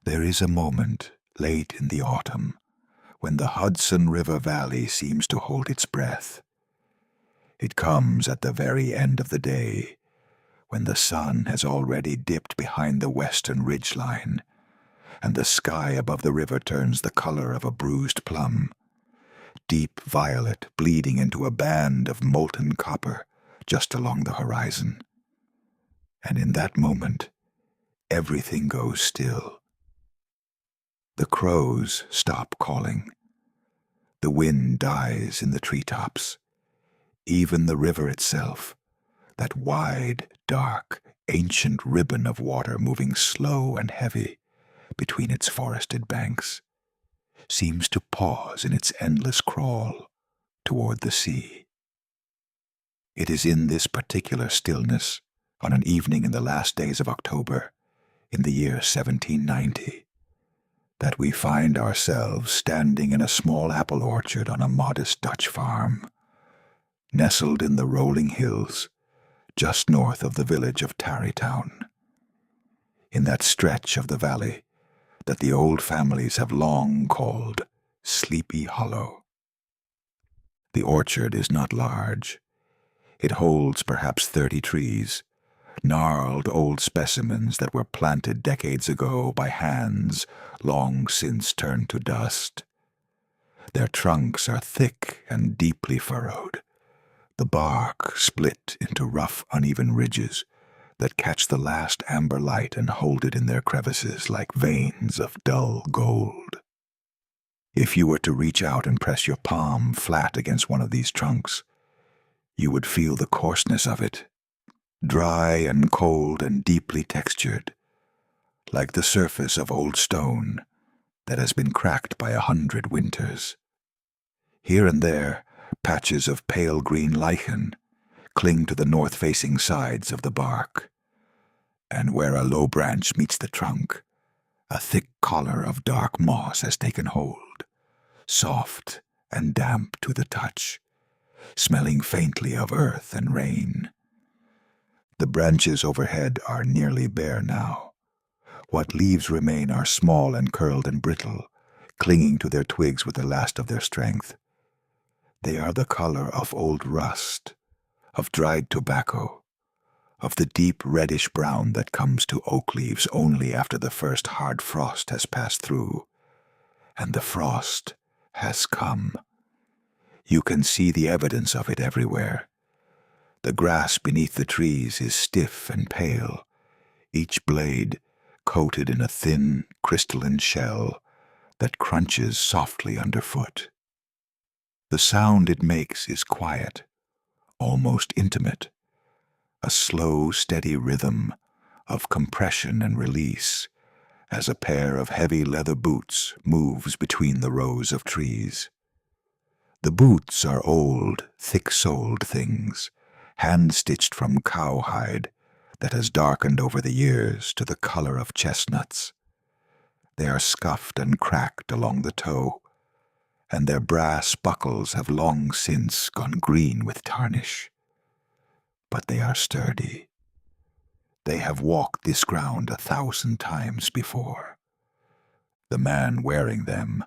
There is a moment, late in the autumn, when the Hudson River Valley seems to hold its breath. It comes at the very end of the day, when the sun has already dipped behind the western ridgeline, and the sky above the river turns the color of a bruised plum, deep violet bleeding into a band of molten copper just along the horizon. And in that moment, everything goes still. The crows stop calling. The wind dies in the treetops. Even the river itself, that wide, dark, ancient ribbon of water moving slow and heavy between its forested banks, seems to pause in its endless crawl toward the sea. It is in this particular stillness, on an evening in the last days of October, in the year 1790, that we find ourselves standing in a small apple orchard on a modest Dutch farm, nestled in the rolling hills, just north of the village of Tarrytown. In that stretch of the valley that the old families have long called Sleepy Hollow. The orchard is not large. It holds perhaps 30 trees, gnarled old specimens that were planted decades ago by hands long since turned to dust. Their trunks are thick and deeply furrowed, the bark split into rough, uneven ridges that catch the last amber light and hold it in their crevices like veins of dull gold. If you were to reach out and press your palm flat against one of these trunks, you would feel the coarseness of it, dry and cold and deeply textured, like the surface of old stone that has been cracked by 100 winters. Here and there, patches of pale green lichen cling to the north-facing sides of the bark, and where a low branch meets the trunk, a thick collar of dark moss has taken hold, soft and damp to the touch, smelling faintly of earth and rain. The branches overhead are nearly bare now. What leaves remain are small and curled and brittle, clinging to their twigs with the last of their strength. They are the color of old rust, of dried tobacco, of the deep reddish brown that comes to oak leaves only after the first hard frost has passed through. And the frost has come. You can see the evidence of it everywhere. The grass beneath the trees is stiff and pale, each blade coated in a thin, crystalline shell that crunches softly underfoot. The sound it makes is quiet, almost intimate, a slow, steady rhythm of compression and release as a pair of heavy leather boots moves between the rows of trees. The boots are old, thick-soled things, hand-stitched from cowhide that has darkened over the years to the color of chestnuts. They are scuffed and cracked along the toe, and their brass buckles have long since gone green with tarnish. But they are sturdy. They have walked this ground 1,000 times before. The man wearing them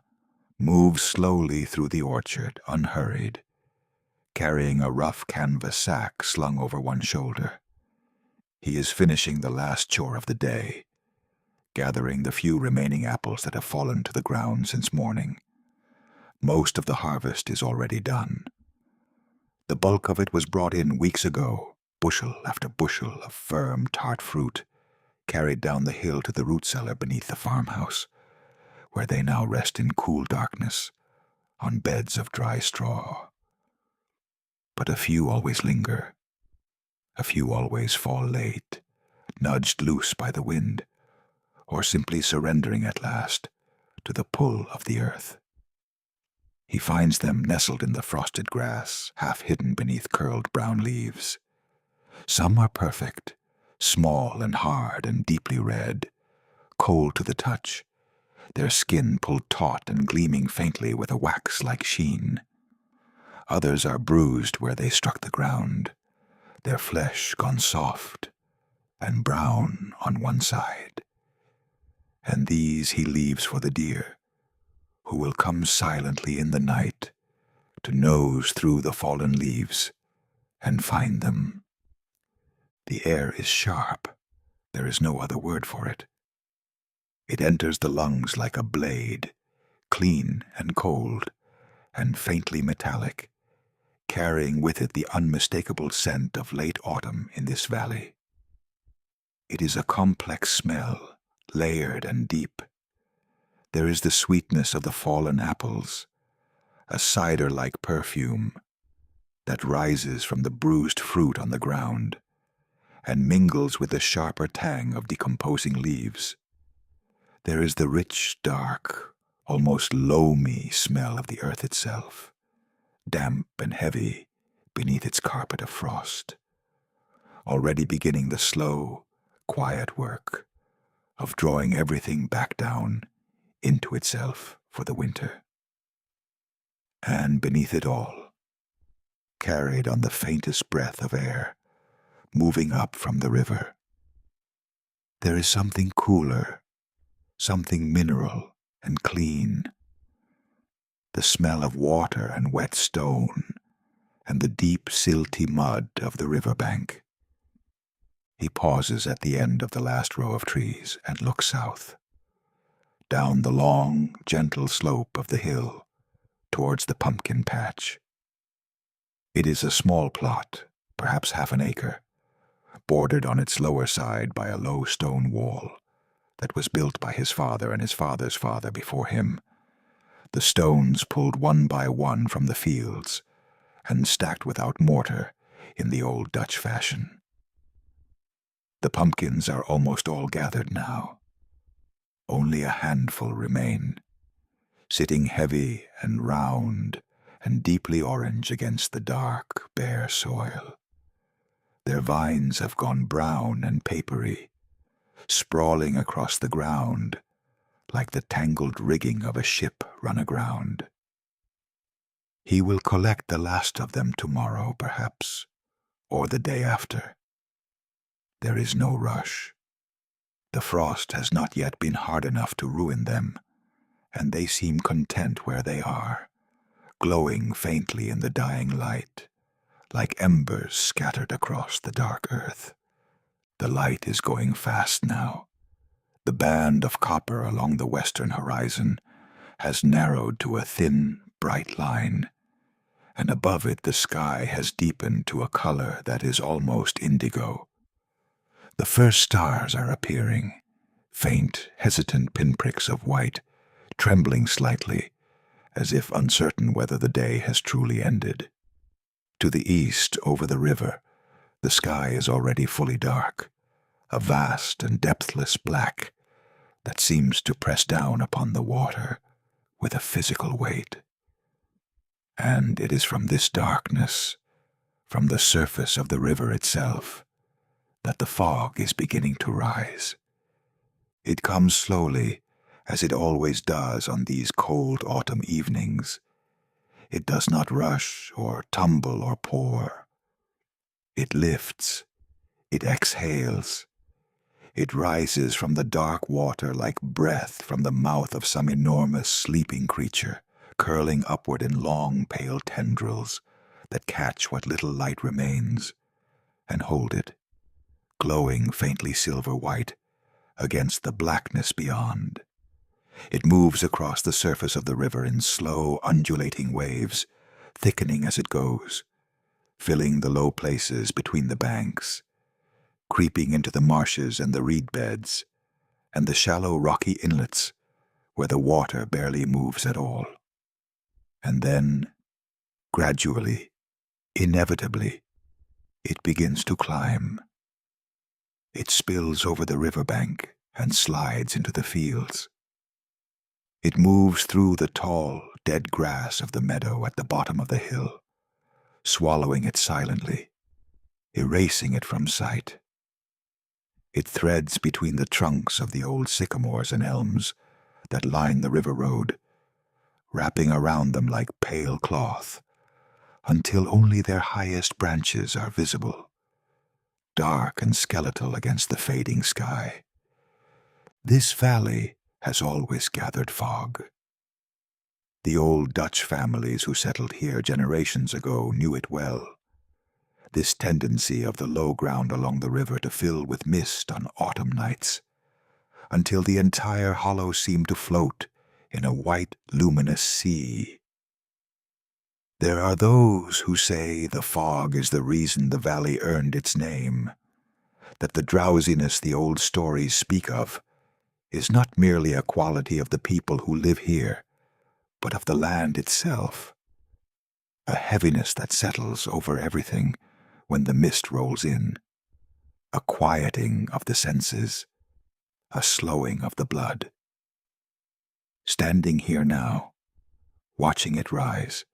moves slowly through the orchard, unhurried, carrying a rough canvas sack slung over one shoulder. He is finishing the last chore of the day, gathering the few remaining apples that have fallen to the ground since morning. Most of the harvest is already done. The bulk of it was brought in weeks ago, bushel after bushel of firm, tart fruit, carried down the hill to the root cellar beneath the farmhouse, where they now rest in cool darkness on beds of dry straw. But a few always linger. A few always fall late, nudged loose by the wind, or simply surrendering at last to the pull of the earth. He finds them nestled in the frosted grass, half hidden beneath curled brown leaves. Some are perfect, small and hard and deeply red, cold to the touch, their skin pulled taut and gleaming faintly with a wax-like sheen. Others are bruised where they struck the ground, their flesh gone soft and brown on one side. and these he leaves for the deer, who will come silently in the night to nose through the fallen leaves and find them. The air is sharp. There is no other word for it. It enters the lungs like a blade, clean and cold, and faintly metallic, carrying with it the unmistakable scent of late autumn in this valley. It is a complex smell, layered and deep. There is the sweetness of the fallen apples, a cider-like perfume that rises from the bruised fruit on the ground and mingles with the sharper tang of decomposing leaves. There is the rich, dark, almost loamy smell of the earth itself, damp and heavy beneath its carpet of frost, already beginning the slow, quiet work of drawing everything back down into itself for the winter. And beneath it all, carried on the faintest breath of air, moving up from the river, there is something cooler, something mineral and clean, the smell of water and wet stone, and the deep silty mud of the river bank. He pauses at the end of the last row of trees and looks south, down the long, gentle slope of the hill towards the pumpkin patch. It is a small plot, perhaps half an acre, bordered on its lower side by a low stone wall that was built by his father and his father's father before him, the stones pulled one by one from the fields and stacked without mortar in the old Dutch fashion. The pumpkins are almost all gathered now. Only a handful remain, sitting heavy and round and deeply orange against the dark, bare soil. Their vines have gone brown and papery, sprawling across the ground like the tangled rigging of a ship run aground. He will collect the last of them tomorrow, perhaps, or the day after. There is no rush. The frost has not yet been hard enough to ruin them, and they seem content where they are, glowing faintly in the dying light, like embers scattered across the dark earth. The light is going fast now. The band of copper along the western horizon has narrowed to a thin, bright line, and above it the sky has deepened to a color that is almost indigo. The first stars are appearing, faint, hesitant pinpricks of white, trembling slightly, as if uncertain whether the day has truly ended. To the east, over the river, the sky is already fully dark, a vast and depthless black that seems to press down upon the water with a physical weight. And it is from this darkness, from the surface of the river itself, that the fog is beginning to rise. It comes slowly, as it always does on these cold autumn evenings. It does not rush or tumble or pour. It lifts, it exhales. It rises from the dark water like breath from the mouth of some enormous sleeping creature, curling upward in long, pale tendrils that catch what little light remains and hold it, glowing faintly silver-white against the blackness beyond. It moves across the surface of the river in slow, undulating waves, thickening as it goes, filling the low places between the banks, creeping into the marshes and the reed beds, and the shallow rocky inlets where the water barely moves at all. And then, gradually, inevitably, it begins to climb. It spills over the riverbank and slides into the fields. It moves through the tall, dead grass of the meadow at the bottom of the hill, swallowing it silently, erasing it from sight. It threads between the trunks of the old sycamores and elms that line the river road, wrapping around them like pale cloth, until only their highest branches are visible, dark and skeletal against the fading sky. This valley, has always gathered fog. The old Dutch families who settled here generations ago knew it well. This tendency of the low ground along the river to fill with mist on autumn nights, until the entire hollow seemed to float in a white, luminous sea. There are those who say the fog is the reason the valley earned its name, that the drowsiness the old stories speak of is not merely a quality of the people who live here, but of the land itself, a heaviness that settles over everything when the mist rolls in, a quieting of the senses, a slowing of the blood. Standing here now, watching it rise,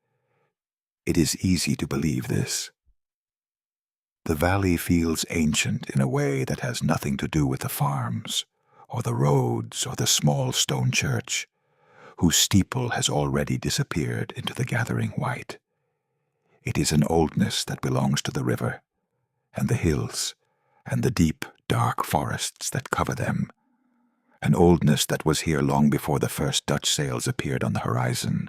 it is easy to believe this. The valley feels ancient in a way that has nothing to do with the farms, or the roads, or the small stone church, whose steeple has already disappeared into the gathering white. It is an oldness that belongs to the river, and the hills, and the deep, dark forests that cover them, an oldness that was here long before the first Dutch sails appeared on the horizon,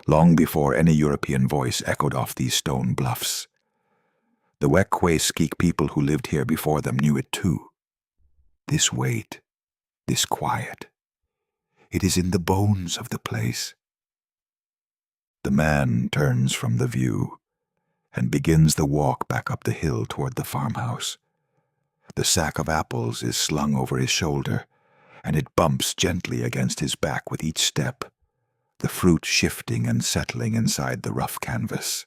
long before any European voice echoed off these stone bluffs. The Wekwaskik people who lived here before them knew it too. This weight, this quiet, it is in the bones of the place. The man turns from the view and begins the walk back up the hill toward the farmhouse. The sack of apples is slung over his shoulder, and it bumps gently against his back with each step, the fruit shifting and settling inside the rough canvas.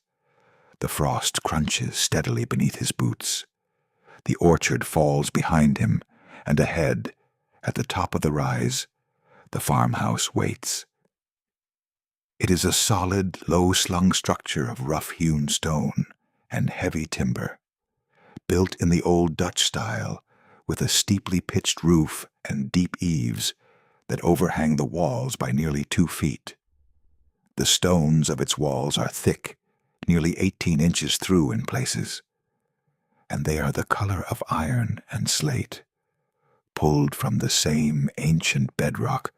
The frost crunches steadily beneath his boots. The orchard falls behind him, and ahead, at the top of the rise, the farmhouse waits. It is a solid, low-slung structure of rough-hewn stone and heavy timber, built in the old Dutch style, with a steeply pitched roof and deep eaves that overhang the walls by nearly 2 feet. The stones of its walls are thick, nearly 18 inches through in places, and they are the color of iron and slate, pulled from the same ancient bedrock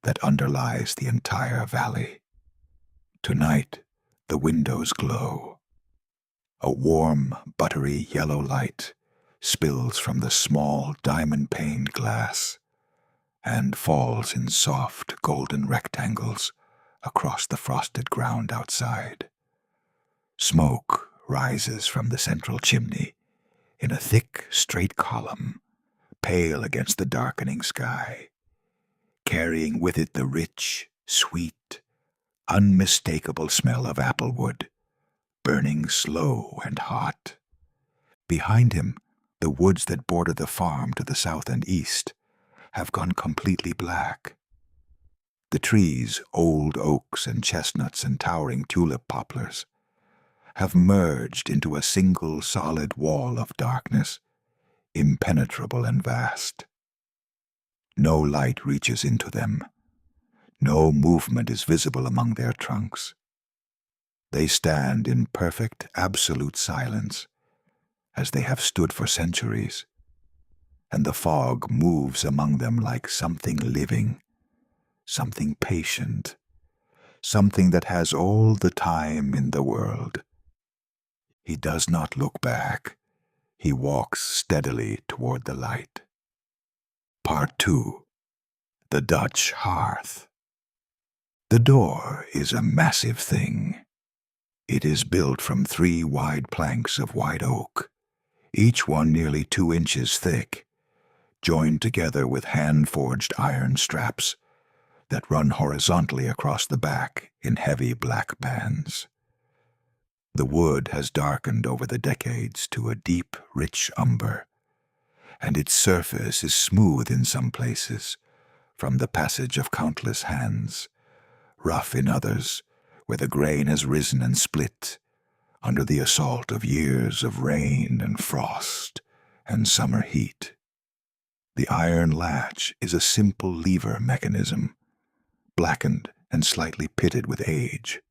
that underlies the entire valley. Tonight, the windows glow. A warm, buttery yellow light spills from the small diamond-paned glass and falls in soft golden rectangles across the frosted ground outside. Smoke rises from the central chimney in a thick, straight column, pale against the darkening sky, carrying with it the rich, sweet, unmistakable smell of applewood, burning slow and hot. Behind him, the woods that border the farm to the south and east have gone completely black. The trees, old oaks and chestnuts and towering tulip poplars, have merged into a single solid wall of darkness, impenetrable and vast. No light reaches into them. No movement is visible among their trunks. They stand in perfect, absolute silence, as they have stood for centuries, and the fog moves among them like something living, something patient, something that has all the time in the world. He does not look back. He walks steadily toward the light. Part 2. The Dutch Hearth. The door is a massive thing. It is built from 3 wide planks of white oak, each one nearly 2 inches thick, joined together with hand-forged iron straps that run horizontally across the back in heavy black bands. The wood has darkened over the decades to a deep, rich umber, and its surface is smooth in some places from the passage of countless hands, rough in others where the grain has risen and split under the assault of years of rain and frost and summer heat. The iron latch is a simple lever mechanism, blackened and slightly pitted with age,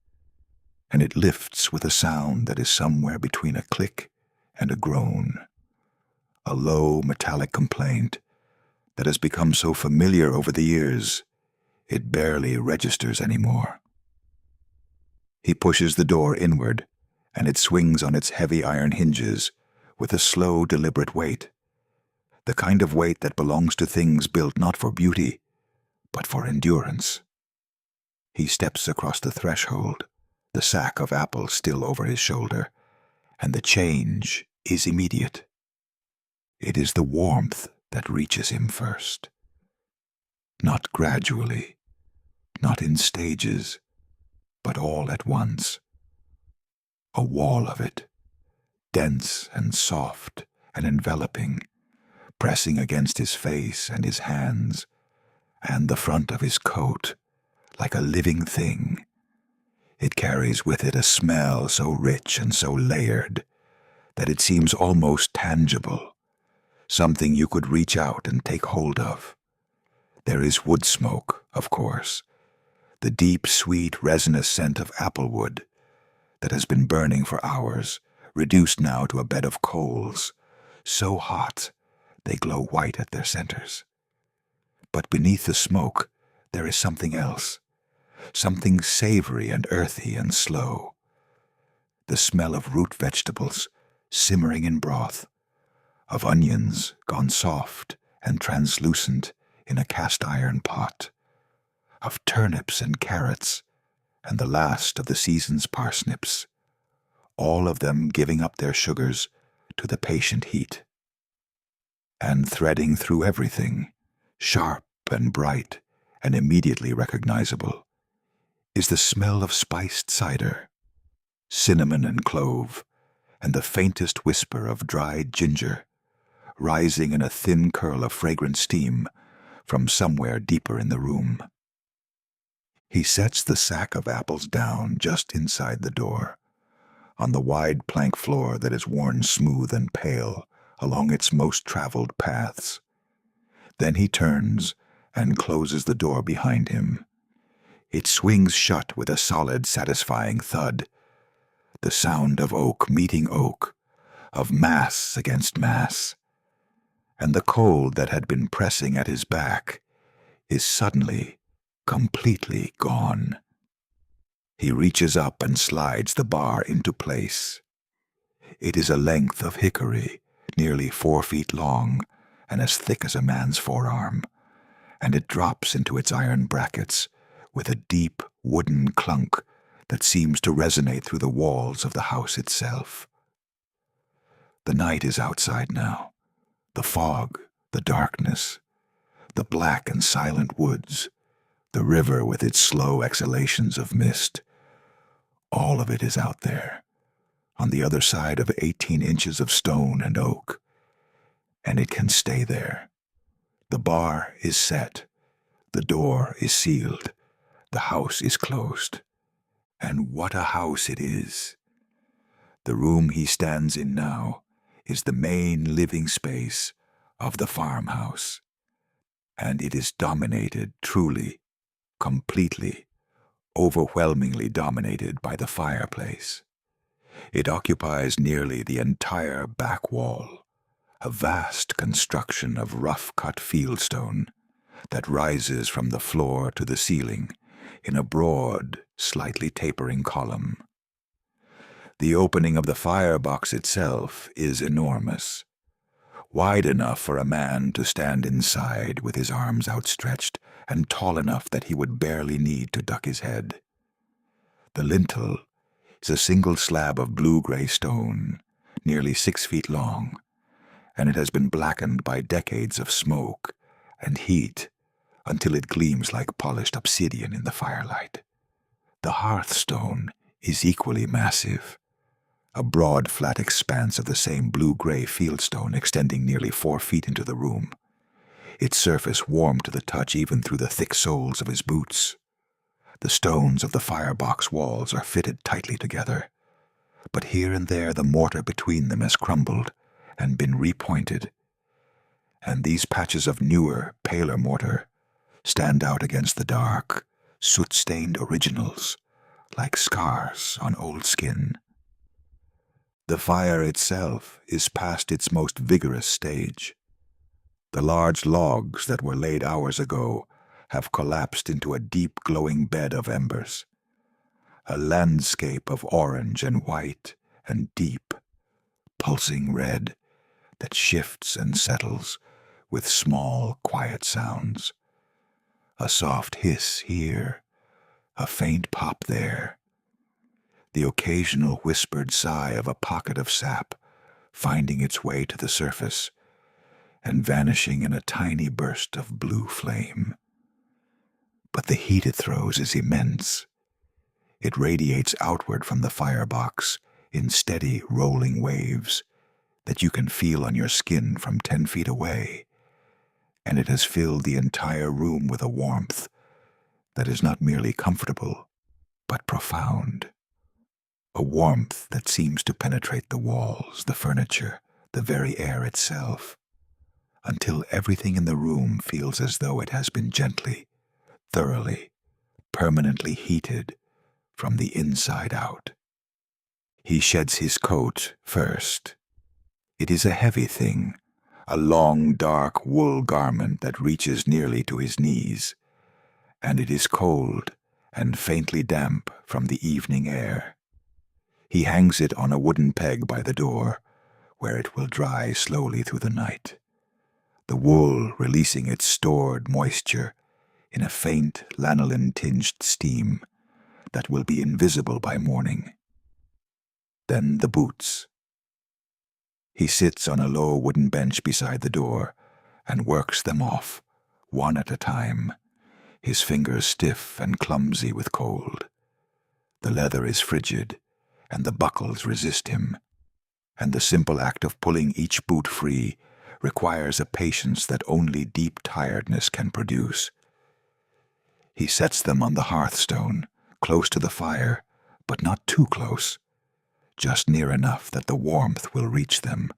and it lifts with a sound that is somewhere between a click and a groan, a low metallic complaint that has become so familiar over the years, it barely registers anymore. He pushes the door inward, and it swings on its heavy iron hinges with a slow, deliberate weight, the kind of weight that belongs to things built not for beauty, but for endurance. He steps across the threshold, the sack of apples still over his shoulder, and the change is immediate. It is the warmth that reaches him first. Not gradually, not in stages, but all at once. A wall of it, dense and soft and enveloping, pressing against his face and his hands, and the front of his coat, like a living thing. It carries with it a smell so rich and so layered that it seems almost tangible, something you could reach out and take hold of. There is wood smoke, of course, the deep, sweet, resinous scent of applewood that has been burning for hours, reduced now to a bed of coals, so hot they glow white at their centers. But beneath the smoke there is something else, something savory and earthy and slow. The smell of root vegetables simmering in broth, of onions gone soft and translucent in a cast-iron pot, of turnips and carrots, and the last of the season's parsnips, all of them giving up their sugars to the patient heat. And threading through everything, sharp and bright and immediately recognizable, is the smell of spiced cider, cinnamon and clove, and the faintest whisper of dried ginger, rising in a thin curl of fragrant steam from somewhere deeper in the room. He sets the sack of apples down just inside the door, on the wide plank floor that is worn smooth and pale along its most traveled paths. Then he turns and closes the door behind him. It swings shut with a solid, satisfying thud, the sound of oak meeting oak, of mass against mass, and the cold that had been pressing at his back is suddenly, completely gone. He reaches up and slides the bar into place. It is a length of hickory, nearly 4 feet long and as thick as a man's forearm, and it drops into its iron brackets with a deep wooden clunk that seems to resonate through the walls of the house itself. The night is outside now, the fog, the darkness, the black and silent woods, the river with its slow exhalations of mist. All of it is out there, on the other side of 18 inches of stone and oak, and it can stay there. The bar is set, the door is sealed, the house is closed. And what a house it is! The room he stands in now is the main living space of the farmhouse, and it is dominated truly, completely, overwhelmingly dominated by the fireplace. It occupies nearly the entire back wall, a vast construction of rough-cut fieldstone that rises from the floor to the ceiling in a broad, slightly tapering column. The opening of the firebox itself is enormous, wide enough for a man to stand inside with his arms outstretched, and tall enough that he would barely need to duck his head. The lintel is a single slab of blue-gray stone, nearly 6 feet long, and it has been blackened by decades of smoke and heat until it gleams like polished obsidian in the firelight. The hearthstone is equally massive, a broad, flat expanse of the same blue-gray fieldstone extending nearly 4 feet into the room, its surface warm to the touch even through the thick soles of his boots. The stones of the firebox walls are fitted tightly together, but here and there the mortar between them has crumbled and been repointed, and these patches of newer, paler mortar stand out against the dark, soot-stained originals, like scars on old skin. The fire itself is past its most vigorous stage. The large logs that were laid hours ago have collapsed into a deep glowing bed of embers, a landscape of orange and white and deep, pulsing red that shifts and settles with small, quiet sounds. A soft hiss here, a faint pop there, the occasional whispered sigh of a pocket of sap finding its way to the surface and vanishing in a tiny burst of blue flame. But the heat it throws is immense. It radiates outward from the firebox in steady, rolling waves that you can feel on your skin from 10 feet away, and it has filled the entire room with a warmth that is not merely comfortable, but profound. A warmth that seems to penetrate the walls, the furniture, the very air itself, until everything in the room feels as though it has been gently, thoroughly, permanently heated from the inside out. He sheds his coat first. It is a heavy thing, a long, dark wool garment that reaches nearly to his knees, and it is cold and faintly damp from the evening air. He hangs it on a wooden peg by the door, where it will dry slowly through the night, the wool releasing its stored moisture in a faint lanolin-tinged steam that will be invisible by morning. Then the boots. He sits on a low wooden bench beside the door and works them off, one at a time, his fingers stiff and clumsy with cold. The leather is frigid, and the buckles resist him, and the simple act of pulling each boot free requires a patience that only deep tiredness can produce. He sets them on the hearthstone, close to the fire, but not too close, just near enough that the warmth will reach them,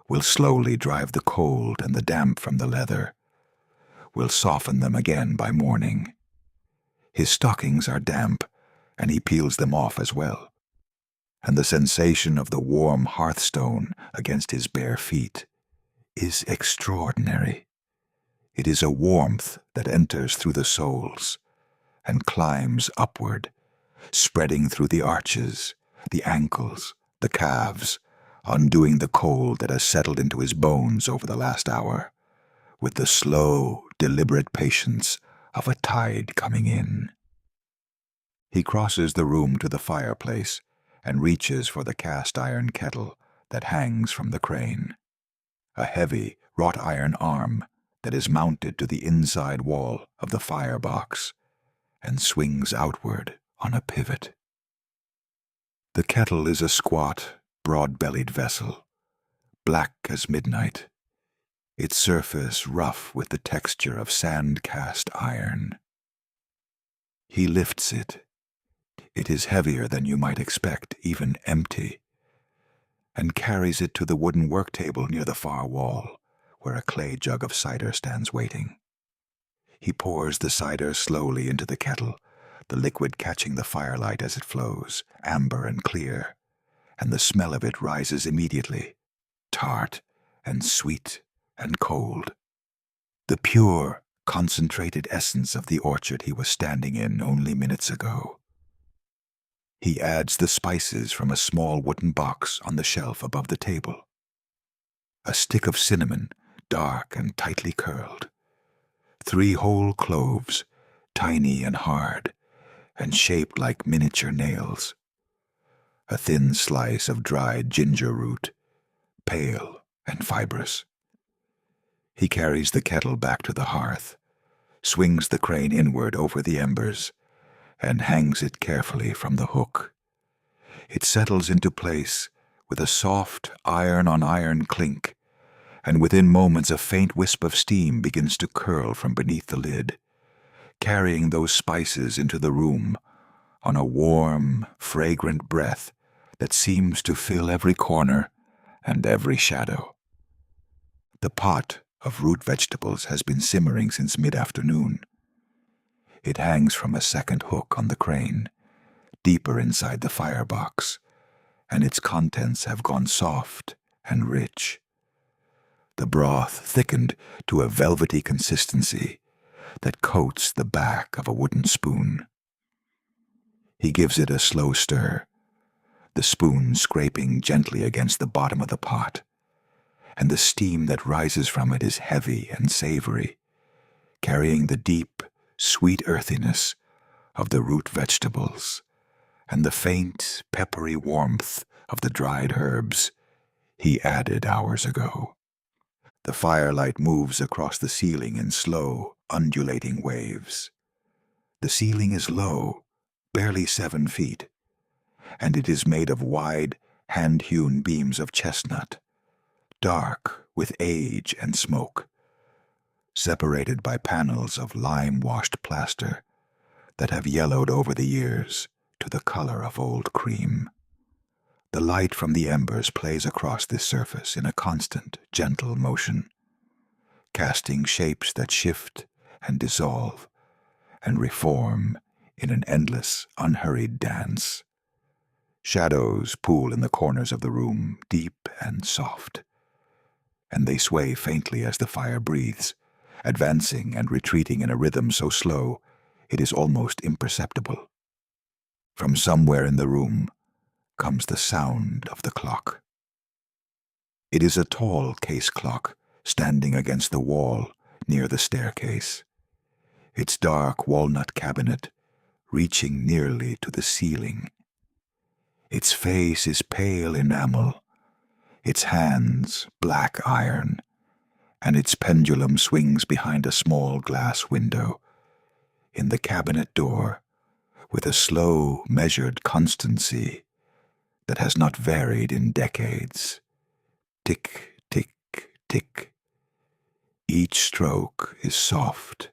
will slowly drive the cold and the damp from the leather, will soften them again by morning. His stockings are damp, and he peels them off as well, and the sensation of the warm hearthstone against his bare feet is extraordinary. It is a warmth that enters through the soles and climbs upward, spreading through the arches, the ankles, the calves, undoing the cold that has settled into his bones over the last hour, with the slow, deliberate patience of a tide coming in. He crosses the room to the fireplace and reaches for the cast-iron kettle that hangs from the crane, a heavy, wrought-iron arm that is mounted to the inside wall of the firebox and swings outward on a pivot. The kettle is a squat, broad-bellied vessel, black as midnight, its surface rough with the texture of sand-cast iron. He lifts it. It is heavier than you might expect, even empty, and carries it to the wooden work table near the far wall, where a clay jug of cider stands waiting. He pours the cider slowly into the kettle, the liquid catching the firelight as it flows, amber and clear, and the smell of it rises immediately, tart and sweet and cold. The pure, concentrated essence of the orchard he was standing in only minutes ago. He adds the spices from a small wooden box on the shelf above the table. A stick of cinnamon, dark and tightly curled. 3 whole cloves, tiny and hard, and shaped like miniature nails. A thin slice of dried ginger root, pale and fibrous. He carries the kettle back to the hearth, swings the crane inward over the embers, and hangs it carefully from the hook. It settles into place with a soft iron-on-iron clink, and within moments a faint wisp of steam begins to curl from beneath the lid, carrying those spices into the room on a warm, fragrant breath that seems to fill every corner and every shadow. The pot of root vegetables has been simmering since mid-afternoon. It hangs from a second hook on the crane, deeper inside the firebox, and its contents have gone soft and rich. the broth thickened to a velvety consistency that coats the back of a wooden spoon. He gives it a slow stir, the spoon scraping gently against the bottom of the pot, and the steam that rises from it is heavy and savory, carrying the deep, sweet earthiness of the root vegetables and the faint, peppery warmth of the dried herbs he added hours ago. The firelight moves across the ceiling in slow, undulating waves. The ceiling is low, barely 7 feet, and it is made of wide, hand-hewn beams of chestnut, dark with age and smoke, separated by panels of lime-washed plaster that have yellowed over the years to the color of old cream. The light from the embers plays across this surface in a constant, gentle motion, casting shapes that shift and dissolve and reform in an endless, unhurried dance. Shadows pool in the corners of the room, deep and soft, and they sway faintly as the fire breathes, advancing and retreating in a rhythm so slow it is almost imperceptible. From somewhere in the room comes the sound of the clock. It is a tall case clock standing against the wall near the staircase, its dark walnut cabinet reaching nearly to the ceiling. Its face is pale enamel, its hands black iron, and its pendulum swings behind a small glass window in the cabinet door with a slow, measured constancy that has not varied in decades. Tick, tick, tick. Each stroke is soft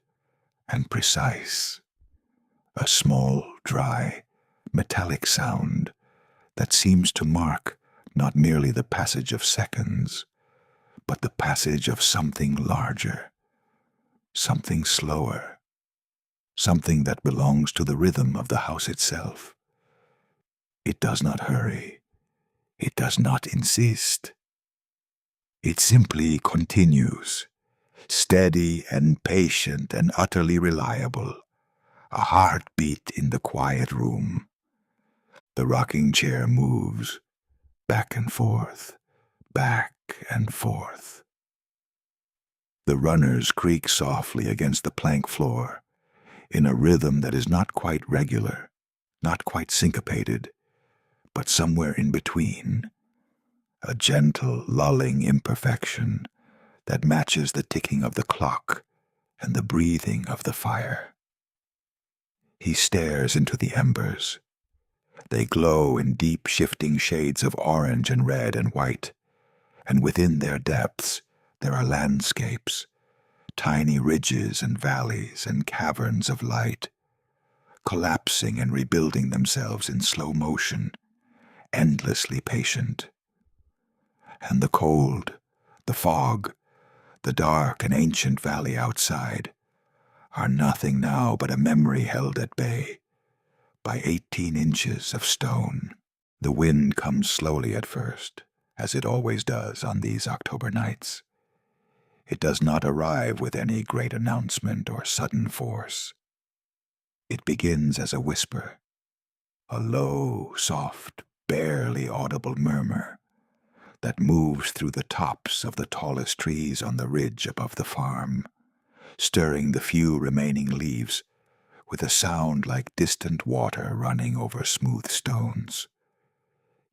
and precise, a small, dry, metallic sound that seems to mark not merely the passage of seconds, but the passage of something larger, something slower, something that belongs to the rhythm of the house itself. It does not hurry. It does not insist. It simply continues, steady and patient and utterly reliable, a heartbeat in the quiet room. The rocking chair moves back and forth, back and forth. The runners creak softly against the plank floor in a rhythm that is not quite regular, not quite syncopated, but somewhere in between, a gentle, lulling imperfection that matches the ticking of the clock and the breathing of the fire. He stares into the embers. They glow in deep shifting shades of orange and red and white, and within their depths there are landscapes, tiny ridges and valleys and caverns of light, collapsing and rebuilding themselves in slow motion, endlessly patient. And the cold, the fog, the dark and ancient valley outside are nothing now but a memory held at bay by 18 inches of stone. The wind comes slowly at first, as it always does on these October nights. It does not arrive with any great announcement or sudden force. It begins as a whisper, a low, soft, barely audible murmur that moves through the tops of the tallest trees on the ridge above the farm, stirring the few remaining leaves with a sound like distant water running over smooth stones.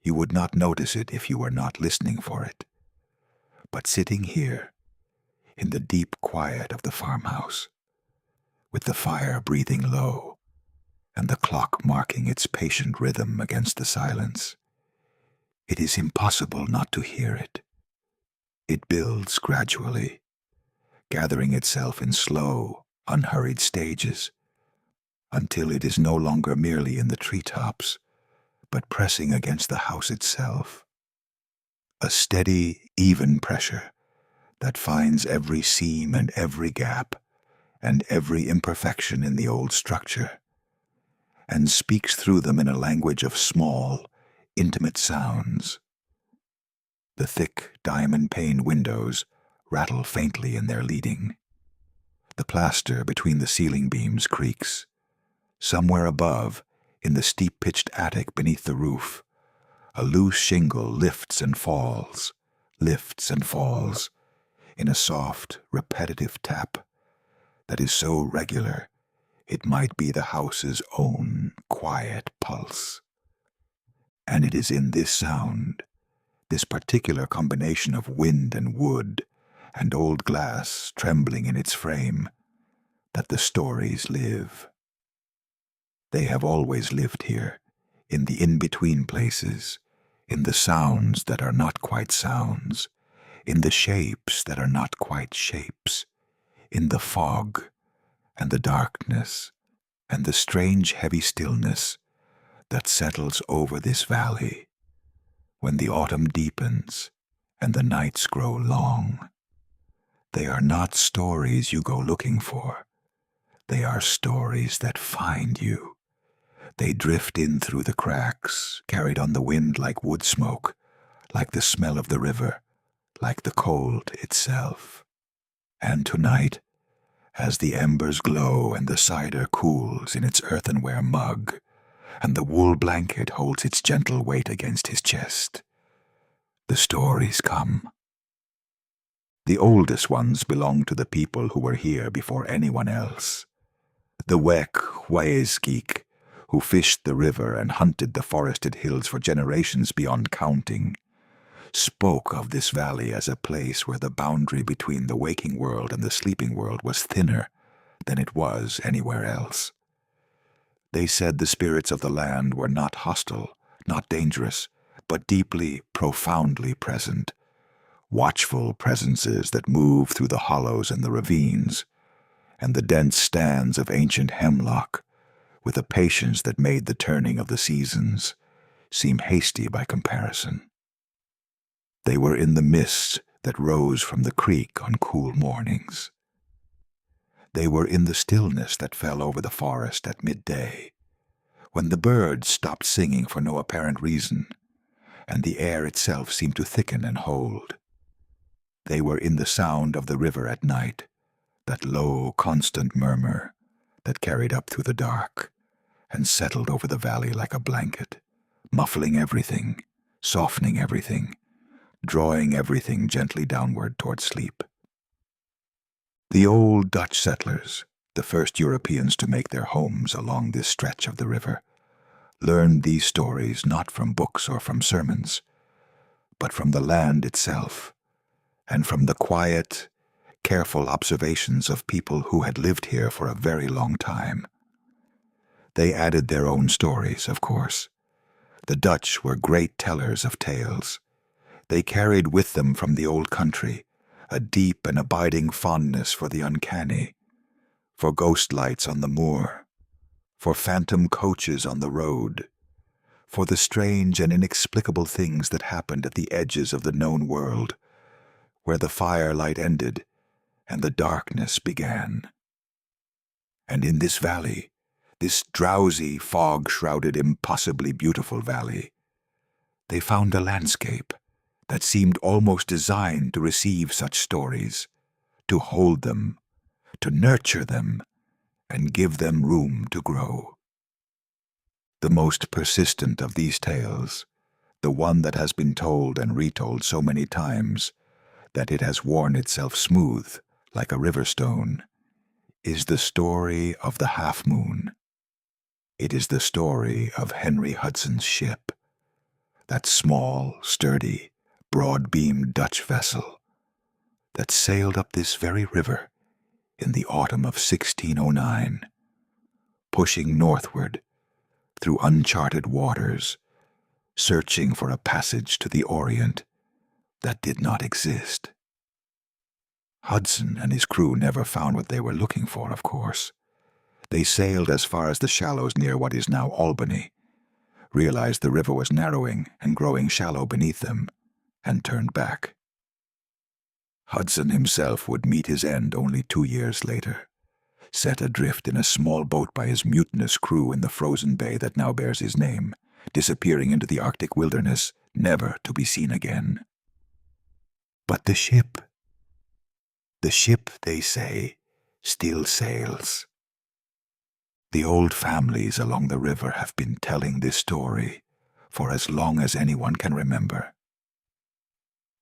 You would not notice it if you were not listening for it. But sitting here, in the deep quiet of the farmhouse, with the fire breathing low, and the clock marking its patient rhythm against the silence, it is impossible not to hear it. It builds gradually, gathering itself in slow, unhurried stages, until it is no longer merely in the treetops, but pressing against the house itself. A steady, even pressure that finds every seam and every gap and every imperfection in the old structure, and speaks through them in a language of small, intimate sounds. The thick, diamond-paned windows rattle faintly in their leading. The plaster between the ceiling beams creaks. Somewhere above, in the steep-pitched attic beneath the roof, a loose shingle lifts and falls, in a soft, repetitive tap that is so regular it might be the house's own quiet pulse. And it is in this sound, this particular combination of wind and wood and old glass trembling in its frame, that the stories live. They have always lived here, in the in-between places, in the sounds that are not quite sounds, in the shapes that are not quite shapes, in the fog and the darkness and the strange heavy stillness that settles over this valley when the autumn deepens and the nights grow long. They are not stories you go looking for. They are stories that find you. They drift in through the cracks, carried on the wind like wood smoke, like the smell of the river, like the cold itself. And tonight, as the embers glow and the cider cools in its earthenware mug, and the wool blanket holds its gentle weight against his chest, the stories come. The oldest ones belong to the people who were here before anyone else. The Waeskik, who fished the river and hunted the forested hills for generations beyond counting, spoke of this valley as a place where the boundary between the waking world and the sleeping world was thinner than it was anywhere else. They said the spirits of the land were not hostile, not dangerous, but deeply, profoundly present, watchful presences that move through the hollows and the ravines, and the dense stands of ancient hemlock, with a patience that made the turning of the seasons seem hasty by comparison. They were in the mist that rose from the creek on cool mornings. They were in the stillness that fell over the forest at midday, when the birds stopped singing for no apparent reason, and the air itself seemed to thicken and hold. They were in the sound of the river at night, that low, constant murmur that carried up through the dark and settled over the valley like a blanket, muffling everything, softening everything, drawing everything gently downward toward sleep. The old Dutch settlers, the first Europeans to make their homes along this stretch of the river, learned these stories not from books or from sermons, but from the land itself, and from the quiet, careful observations of people who had lived here for a very long time. They added their own stories, of course. The Dutch were great tellers of tales. They carried with them from the old country a deep and abiding fondness for the uncanny, for ghost lights on the moor, for phantom coaches on the road, for the strange and inexplicable things that happened at the edges of the known world, where the firelight ended and the darkness began. And in this valley, this drowsy, fog-shrouded, impossibly beautiful valley, they found a landscape that seemed almost designed to receive such stories, to hold them, to nurture them, and give them room to grow. The most persistent of these tales, the one that has been told and retold so many times that it has worn itself smooth like a river stone, is the story of the half-moon. It is the story of Henry Hudson's ship, that small, sturdy, broad-beamed Dutch vessel that sailed up this very river in the autumn of 1609, pushing northward through uncharted waters, searching for a passage to the Orient that did not exist. Hudson and his crew never found what they were looking for, of course. They sailed as far as the shallows near what is now Albany, realized the river was narrowing and growing shallow beneath them, and turned back. Hudson himself would meet his end only 2 years later, set adrift in a small boat by his mutinous crew in the frozen bay that now bears his name, disappearing into the Arctic wilderness, never to be seen again. But the ship, The ship, they say, still sails. The old families along the river have been telling this story for as long as anyone can remember.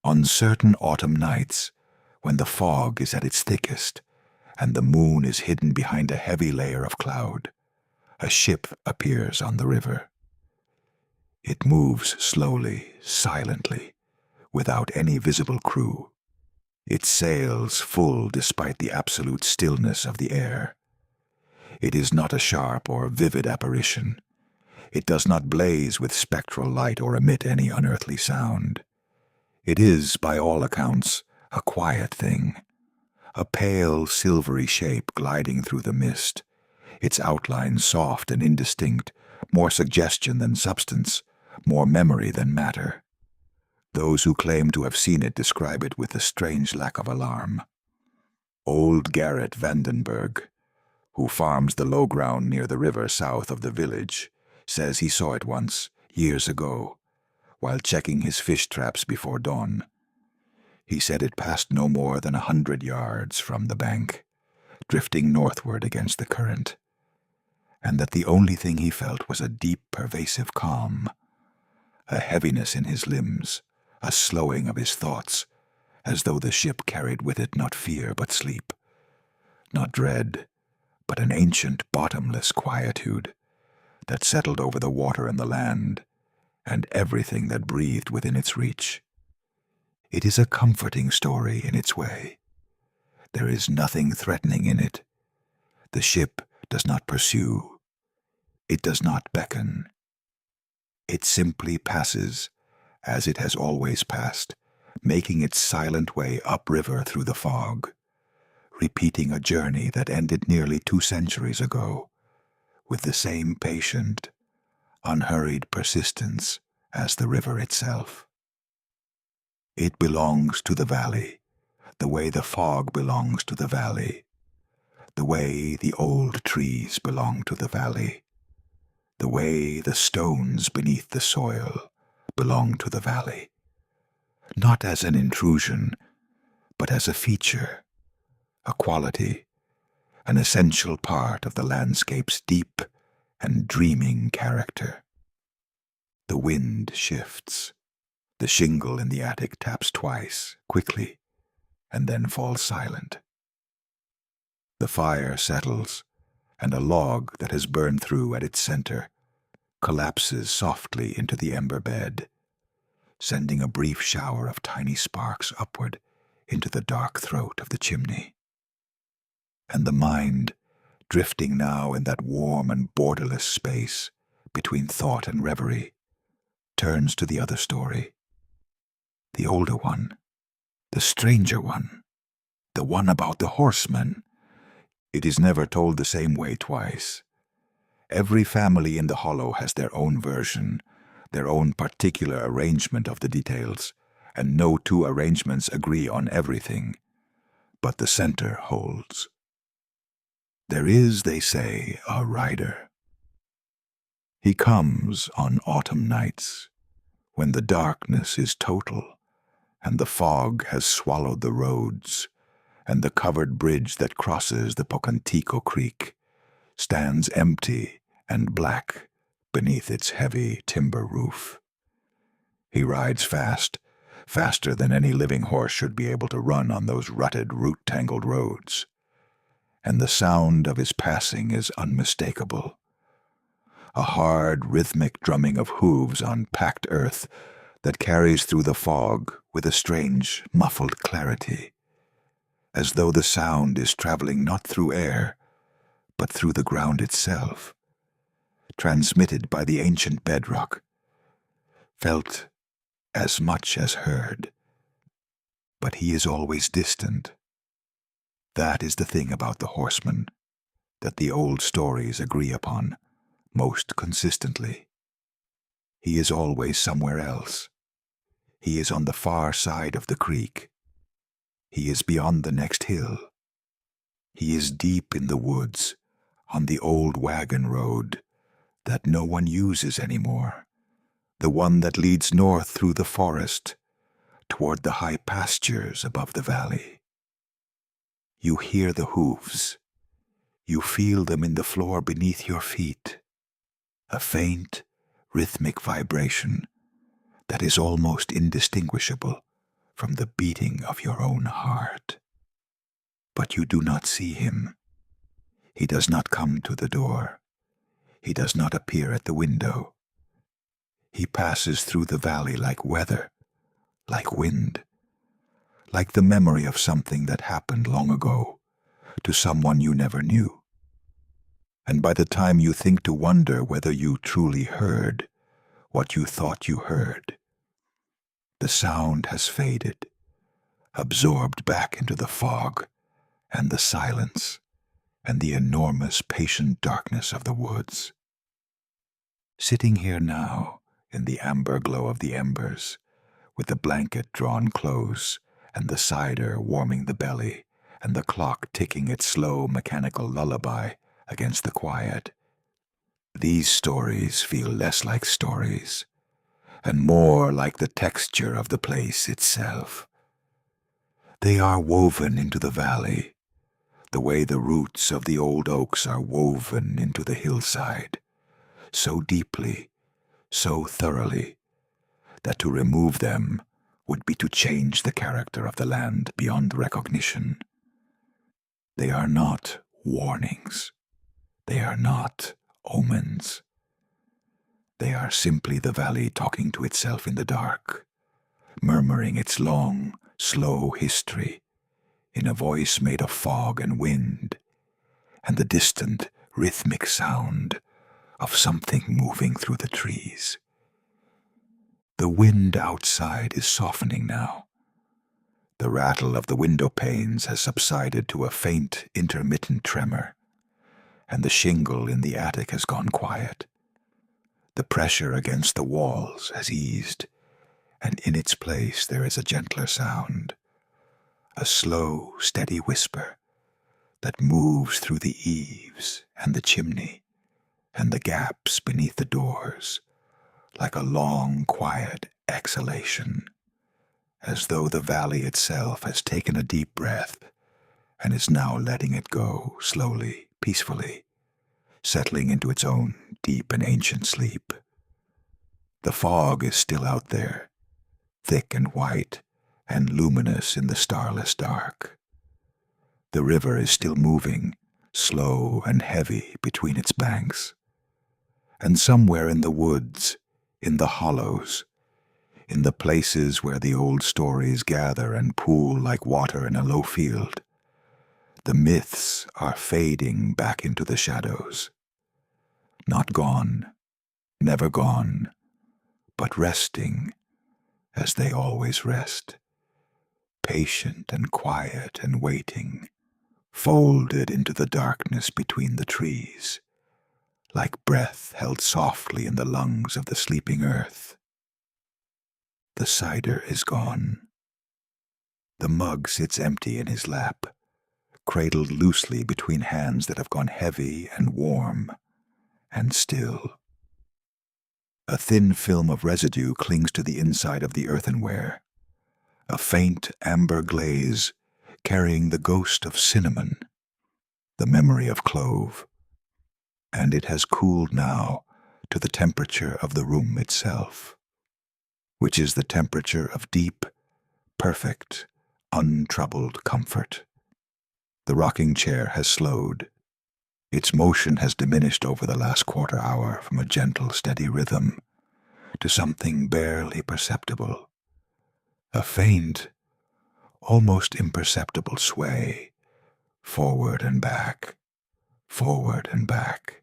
On certain autumn nights, when the fog is at its thickest and the moon is hidden behind a heavy layer of cloud, a ship appears on the river. It moves slowly, silently, without any visible crew. It sails full despite the absolute stillness of the air. It is not a sharp or vivid apparition. It does not blaze with spectral light or emit any unearthly sound. It is, by all accounts, a quiet thing, a pale, silvery shape gliding through the mist, its outline soft and indistinct, more suggestion than substance, more memory than matter. Those who claim to have seen it describe it with a strange lack of alarm. Old Garrett Vandenberg, who farms the low ground near the river south of the village, says he saw it once, years ago, while checking his fish traps before dawn. He said it passed no more than 100 yards from the bank, drifting northward against the current, and that the only thing he felt was a deep, pervasive calm, a heaviness in his limbs, a slowing of his thoughts, as though the ship carried with it not fear but sleep, not dread, but an ancient, bottomless quietude that settled over the water and the land, and everything that breathed within its reach. It is a comforting story in its way. There is nothing threatening in it. The ship does not pursue. It does not beckon. It simply passes, as it has always passed, making its silent way upriver through the fog, repeating a journey that ended nearly 2 centuries ago, with the same patient, unhurried persistence as the river itself. It belongs to the valley, the way the fog belongs to the valley, the way the old trees belong to the valley, the way the stones beneath the soil belong to the valley, not as an intrusion, but as a feature, a quality, an essential part of the landscape's deep and dreaming character. The wind shifts. The shingle in the attic taps twice, quickly, and then falls silent. The fire settles, and a log that has burned through at its center collapses softly into the ember bed, sending a brief shower of tiny sparks upward into the dark throat of the chimney. And the mind, drifting now in that warm and borderless space between thought and reverie, turns to the other story, the older one, the stranger one, the one about the horseman. It is never told the same way twice. Every family in the hollow has their own version, their own particular arrangement of the details, and no 2 arrangements agree on everything, but the center holds. There is, they say, a rider. He comes on autumn nights, when the darkness is total, and the fog has swallowed the roads, and the covered bridge that crosses the Pocantico Creek stands empty and black beneath its heavy timber roof. He rides fast, faster than any living horse should be able to run on those rutted, root-tangled roads, and the sound of his passing is unmistakable. A hard, rhythmic drumming of hooves on packed earth that carries through the fog with a strange, muffled clarity, as though the sound is traveling not through air, but through the ground itself, transmitted by the ancient bedrock, felt as much as heard. But he is always distant. That is the thing about the horseman that the old stories agree upon most consistently. He is always somewhere else. He is on the far side of the creek. He is beyond the next hill. He is deep in the woods, on the old wagon road that no one uses anymore, the one that leads north through the forest toward the high pastures above the valley. You hear the hooves. You feel them in the floor beneath your feet. A faint, rhythmic vibration that is almost indistinguishable from the beating of your own heart. But you do not see him. He does not come to the door. He does not appear at the window. He passes through the valley like weather, like wind, like the memory of something that happened long ago to someone you never knew. And by the time you think to wonder whether you truly heard what you thought you heard, the sound has faded, absorbed back into the fog and the silence and the enormous patient darkness of the woods. Sitting here now in the amber glow of the embers, with the blanket drawn close and the cider warming the belly and the clock ticking its slow mechanical lullaby against the quiet, these stories feel less like stories and more like the texture of the place itself. They are woven into the valley, the way the roots of the old oaks are woven into the hillside, so deeply, so thoroughly, that to remove them would be to change the character of the land beyond recognition. They are not warnings. They are not omens. They are simply the valley talking to itself in the dark, murmuring its long, slow history in a voice made of fog and wind, and the distant, rhythmic sound of something moving through the trees. The wind outside is softening now. The rattle of the window panes has subsided to a faint, intermittent tremor, and the shingle in the attic has gone quiet. The pressure against the walls has eased, and in its place there is a gentler sound, a slow, steady whisper that moves through the eaves and the chimney and the gaps beneath the doors, like a long, quiet exhalation, as though the valley itself has taken a deep breath and is now letting it go slowly, peacefully, settling into its own deep and ancient sleep. The fog is still out there, thick and white and luminous in the starless dark. The river is still moving, slow and heavy between its banks. And somewhere in the woods, in the hollows, in the places where the old stories gather and pool like water in a low field, the myths are fading back into the shadows. Not gone, never gone, but resting as they always rest, patient and quiet and waiting, folded into the darkness between the trees, like breath held softly in the lungs of the sleeping earth. The cider is gone. The mug sits empty in his lap, cradled loosely between hands that have gone heavy and warm and still. A thin film of residue clings to the inside of the earthenware, a faint amber glaze carrying the ghost of cinnamon, the memory of clove, and it has cooled now to the temperature of the room itself, which is the temperature of deep, perfect, untroubled comfort. The rocking chair has slowed. Its motion has diminished over the last quarter hour from a gentle, steady rhythm to something barely perceptible, a faint, almost imperceptible sway, forward and back, forward and back.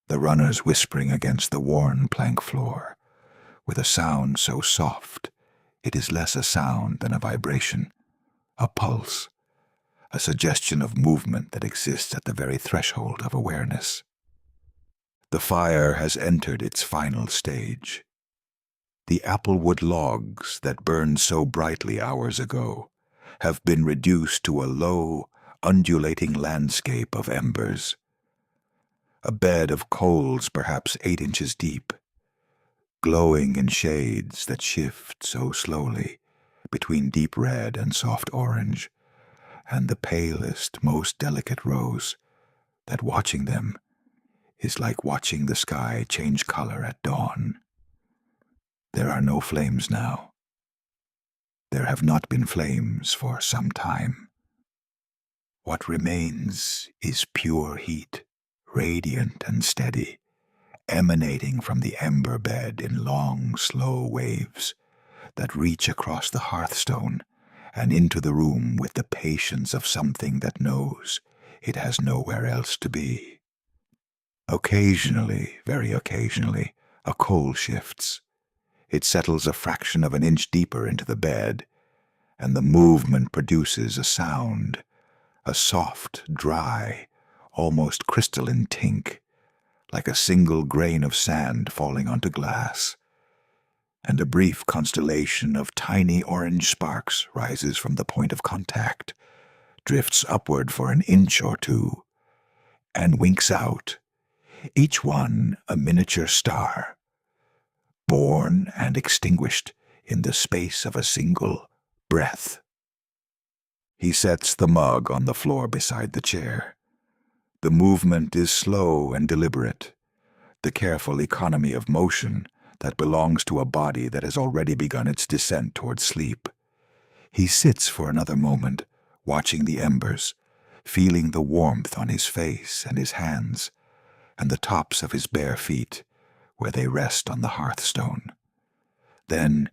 The runners whispering against the worn plank floor, with a sound so soft it is less a sound than a vibration, a pulse, a suggestion of movement that exists at the very threshold of awareness. The fire has entered its final stage. The applewood logs that burned so brightly hours ago have been reduced to a low, undulating landscape of embers, a bed of coals perhaps 8 inches deep, glowing in shades that shift so slowly between deep red and soft orange, and the palest, most delicate rose, that watching them is like watching the sky change color at dawn. There are no flames now. There have not been flames for some time. What remains is pure heat, radiant and steady, emanating from the ember bed in long, slow waves that reach across the hearthstone and into the room with the patience of something that knows it has nowhere else to be. Occasionally, very occasionally, a coal shifts. It settles a fraction of an inch deeper into the bed, and the movement produces a sound, a soft, dry, almost crystalline tink, like a single grain of sand falling onto glass, and a brief constellation of tiny orange sparks rises from the point of contact, drifts upward for an inch or two, and winks out, each one a miniature star, born and extinguished in the space of a single breath. He sets the mug on the floor beside the chair. The movement is slow and deliberate, the careful economy of motion that belongs to a body that has already begun its descent toward sleep. He sits for another moment, watching the embers, feeling the warmth on his face and his hands, and the tops of his bare feet, where they rest on the hearthstone. Then,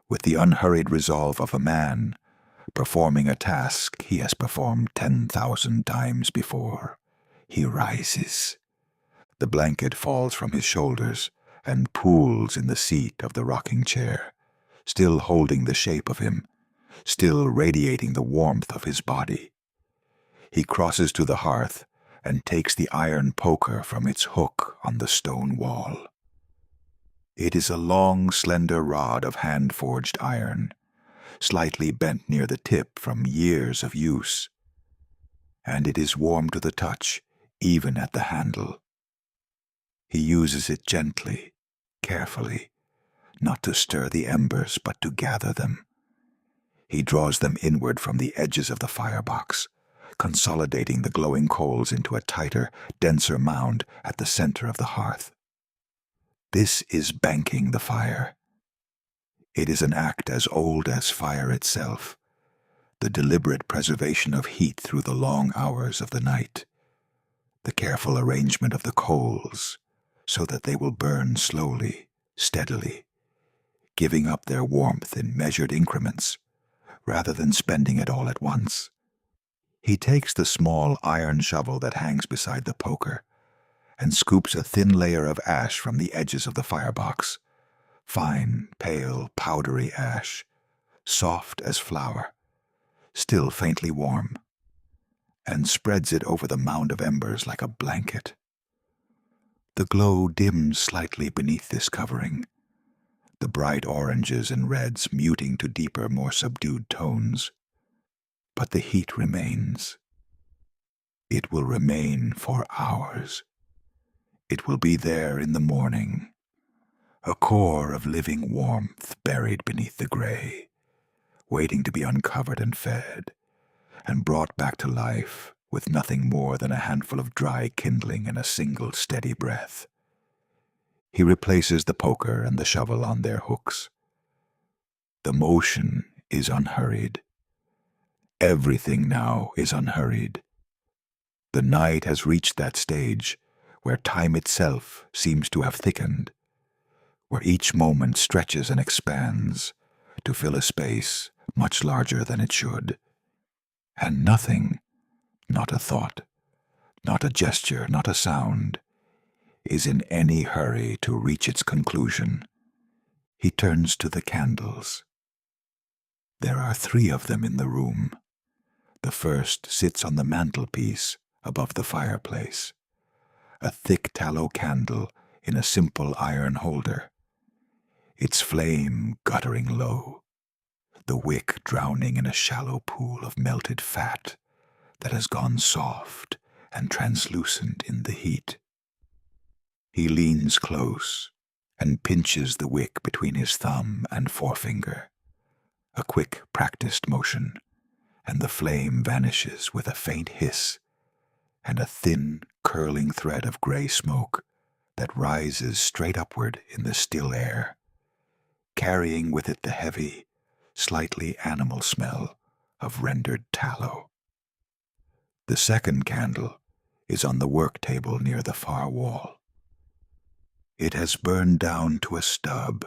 with the unhurried resolve of a man, performing a task he has performed 10,000 times before, he rises. The blanket falls from his shoulders and pools in the seat of the rocking chair, still holding the shape of him, still radiating the warmth of his body. He crosses to the hearth and takes the iron poker from its hook on the stone wall. It is a long, slender rod of hand-forged iron, slightly bent near the tip from years of use, and it is warm to the touch, even at the handle. He uses it gently, carefully, not to stir the embers, but to gather them. He draws them inward from the edges of the firebox, consolidating the glowing coals into a tighter, denser mound at the center of the hearth. This is banking the fire. It is an act as old as fire itself, the deliberate preservation of heat through the long hours of the night, the careful arrangement of the coals so that they will burn slowly, steadily, giving up their warmth in measured increments, rather than spending it all at once. He takes the small iron shovel that hangs beside the poker and scoops a thin layer of ash from the edges of the firebox, fine, pale, powdery ash, soft as flour, still faintly warm, and spreads it over the mound of embers like a blanket. The glow dims slightly beneath this covering, the bright oranges and reds muting to deeper, more subdued tones. But the heat remains. It will remain for hours. It will be there in the morning, a core of living warmth buried beneath the gray, waiting to be uncovered and fed, and brought back to life with nothing more than a handful of dry kindling and a single steady breath. He replaces the poker and the shovel on their hooks. The motion is unhurried. Everything now is unhurried. The night has reached that stage where time itself seems to have thickened, where each moment stretches and expands to fill a space much larger than it should. And nothing, not a thought, not a gesture, not a sound, is in any hurry to reach its conclusion. He turns to the candles. There are 3 of them in the room. The first sits on the mantelpiece above the fireplace, a thick tallow candle in a simple iron holder, its flame guttering low, the wick drowning in a shallow pool of melted fat that has gone soft and translucent in the heat. He leans close and pinches the wick between his thumb and forefinger, a quick, practiced motion, and the flame vanishes with a faint hiss and a thin, curling thread of gray smoke that rises straight upward in the still air, carrying with it the heavy, slightly animal smell of rendered tallow. The second candle is on the work table near the far wall. It has burned down to a stub,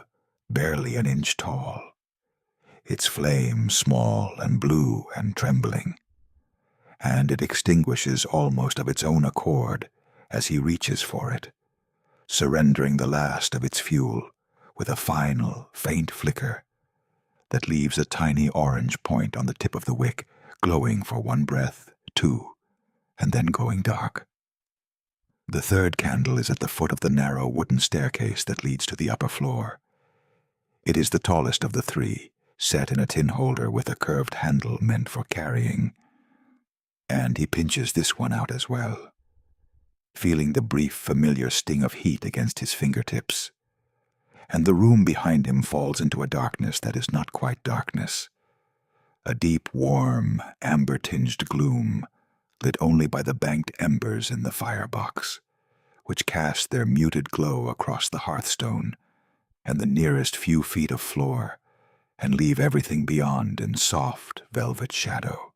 barely an inch tall, its flame small and blue and trembling, and it extinguishes almost of its own accord as he reaches for it, surrendering the last of its fuel with a final, faint flicker that leaves a tiny orange point on the tip of the wick, glowing for one breath, two, and then going dark. The third candle is at the foot of the narrow wooden staircase that leads to the upper floor. It is the tallest of the three, set in a tin holder with a curved handle meant for carrying. And he pinches this one out as well, feeling the brief, familiar sting of heat against his fingertips. And the room behind him falls into a darkness that is not quite darkness, a deep, warm, amber-tinged gloom, lit only by the banked embers in the firebox, which cast their muted glow across the hearthstone and the nearest few feet of floor, and leave everything beyond in soft, velvet shadow.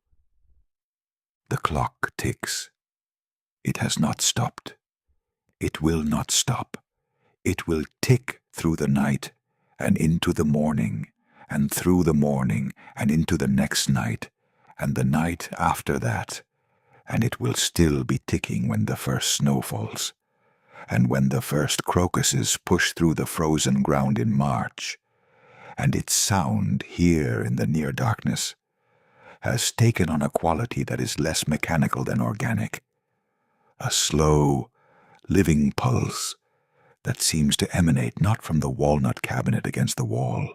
The clock ticks. It has not stopped. It will not stop. It will tick through the night and into the morning, and through the morning and into the next night, and the night after that, and it will still be ticking when the first snow falls, and when the first crocuses push through the frozen ground in March, and its sound here in the near darkness has taken on a quality that is less mechanical than organic, a slow, living pulse that seems to emanate not from the walnut cabinet against the wall,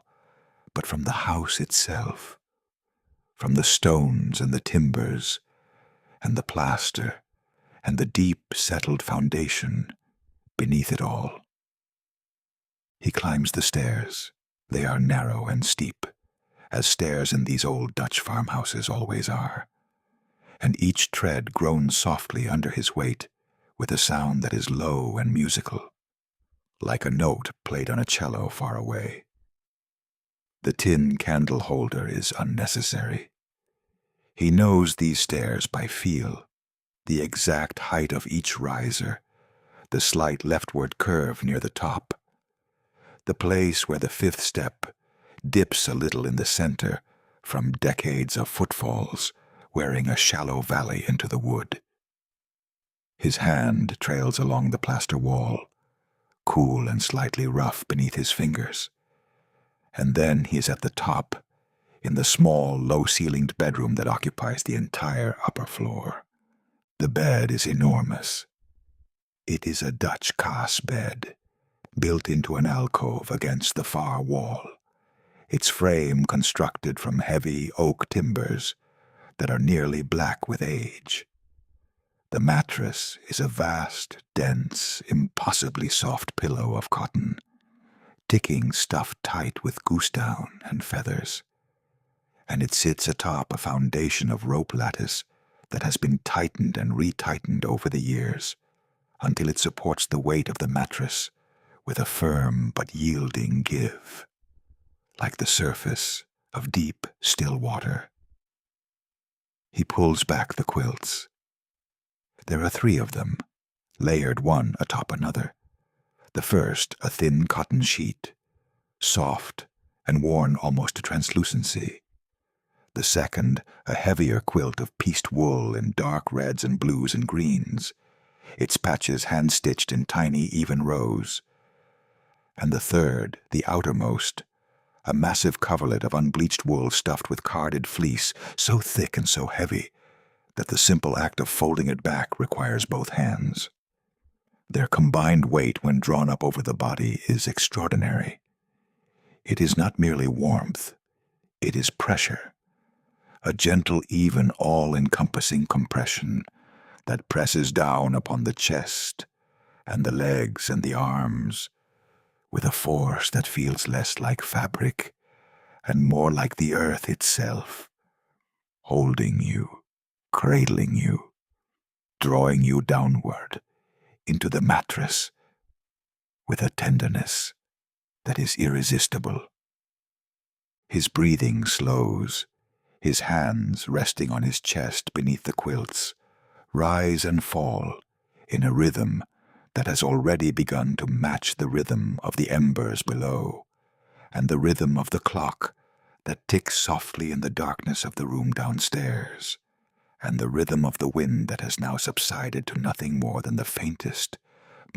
but from the house itself, from the stones and the timbers and the plaster and the deep settled foundation beneath it all. He climbs the stairs. They are narrow and steep, as stairs in these old Dutch farmhouses always are, and each tread groans softly under his weight with a sound that is low and musical, like a note played on a cello far away. The tin candle holder is unnecessary. He knows these stairs by feel, the exact height of each riser, the slight leftward curve near the top, the place where the fifth step dips a little in the center from decades of footfalls wearing a shallow valley into the wood. His hand trails along the plaster wall, cool and slightly rough beneath his fingers, and then he is at the top, in the small, low-ceilinged bedroom that occupies the entire upper floor. The bed is enormous. It is a Dutch Kaas bed, built into an alcove against the far wall, its frame constructed from heavy oak timbers that are nearly black with age. The mattress is a vast, dense, impossibly soft pillow of cotton, ticking stuffed tight with goose down and feathers, and it sits atop a foundation of rope lattice that has been tightened and retightened over the years until it supports the weight of the mattress with a firm but yielding give, like the surface of deep, still water. He pulls back the quilts. There are 3 of them, layered one atop another. The first, a thin cotton sheet, soft and worn almost to translucency. The second, a heavier quilt of pieced wool in dark reds and blues and greens, its patches hand-stitched in tiny, even rows. And the third, the outermost, a massive coverlet of unbleached wool stuffed with carded fleece, so thick and so heavy that the simple act of folding it back requires both hands. Their combined weight when drawn up over the body is extraordinary. It is not merely warmth, it is pressure, a gentle, even, all-encompassing compression that presses down upon the chest and the legs and the arms with a force that feels less like fabric and more like the earth itself, holding you, cradling you, drawing you downward into the mattress with a tenderness that is irresistible. His breathing slows, his hands resting on his chest beneath the quilts, rise and fall in a rhythm that has already begun to match the rhythm of the embers below, and the rhythm of the clock that ticks softly in the darkness of the room downstairs, and the rhythm of the wind that has now subsided to nothing more than the faintest,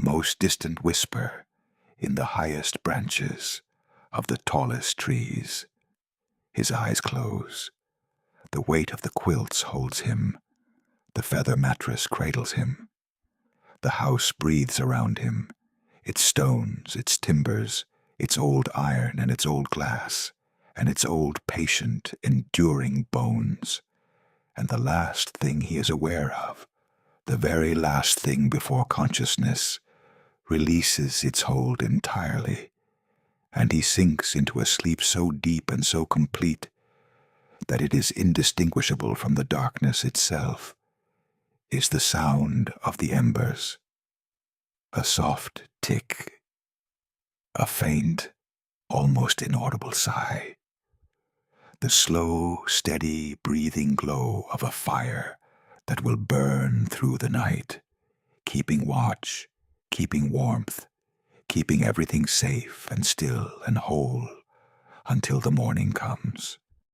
most distant whisper in the highest branches of the tallest trees. His eyes close. The weight of the quilts holds him. The feather mattress cradles him. The house breathes around him, its stones, its timbers, its old iron and its old glass, and its old patient, enduring bones. And the last thing he is aware of, the very last thing before consciousness, releases its hold entirely, and he sinks into a sleep so deep and so complete that it is indistinguishable from the darkness itself, is the sound of the embers. A soft tick, a faint, almost inaudible sigh, the slow, steady, breathing glow of a fire that will burn through the night, keeping watch, keeping warmth, keeping everything safe and still and whole until the morning comes.